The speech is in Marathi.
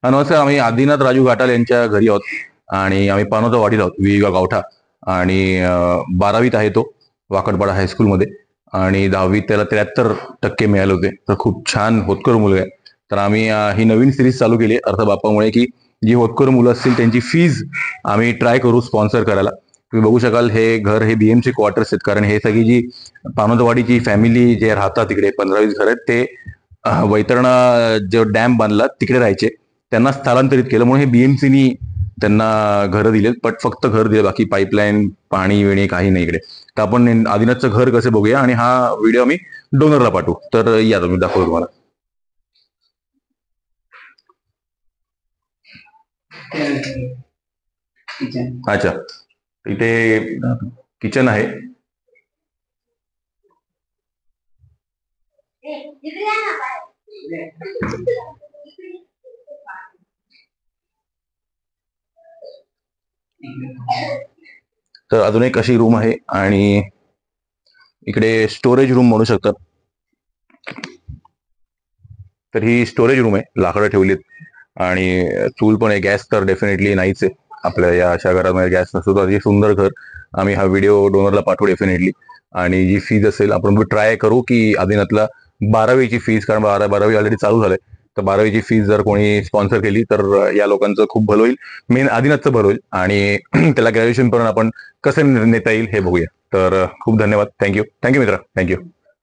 हा नमस्कार. आम्ही आदिनाथ राजू घाटाल यांच्या घरी आहोत आणि आम्ही पानोता वाडीला आहोत, विगाव गावठा. आणि 12वीत आहे तो वाकडपाडा हायस्कूलमध्ये आणि 10वीत त्याला 73% मिळाले होते. तर खूप छान होतकर मुलगा आहे. तर आम्ही ही नवीन सिरीज चालू केली आहे अर्थ बापामुळे, की जी होतकर मुलं असतील त्यांची फीज आम्ही ट्राय करू स्पॉन्सर करायला. तुम्ही बघू शकाल हे घर हे बीएमसी क्वार्टर्स आहेत, कारण हे सगळी जी पानोतवाडीची फॅमिली जे राहतात तिकडे 15-20 घर आहेत ते वैतरणा जो डॅम बांधला तिकडे राहायचे. त्यांना स्थलांतरित केलं म्हणून हे बीएमसीनी त्यांना घरं दिलेत, पण फक्त घर दिले, बाकी पाईपलाईन पाणी विणी काही नाही इकडे. तर आपण आदिनाथचं घर कसं बघूया आणि हा व्हिडिओ आम्ही डोनरला पाठवू. तर या तुम्ही दाखवतो तुम्हाला. अच्छा, इथे किचन आहे. तर अजून एक अशी रूम आहे आणि इकडे स्टोरेज रूम म्हणू शकतात. तर ही स्टोरेज रूम आहे, लाकडं ठेवलीत आणि चूल पण आहे. गॅस तर डेफिनेटली नाहीच आहे, आपल्या या अशा घरामध्ये गॅस नसतो. तर हे सुंदर घर आम्ही हा व्हिडिओ डोनरला पाठवू डेफिनेटली. आणि जी फीज असेल आपण ट्राय करू की आदिनाथला 12वीची फीज, कारण 12वी ऑलरेडी चालू झालंय, तर 12वीची फीज जर कोणी स्पॉन्सर केली तर या लोकांचं खूप भलं होईल. मेन आदिनाथचं भलं होईल आणि त्याला ग्रॅज्युएशन पर्यंत आपण कसं नेता येईल हे बघूया. तर खूप धन्यवाद. थँक्यू मित्रा, थँक्यू.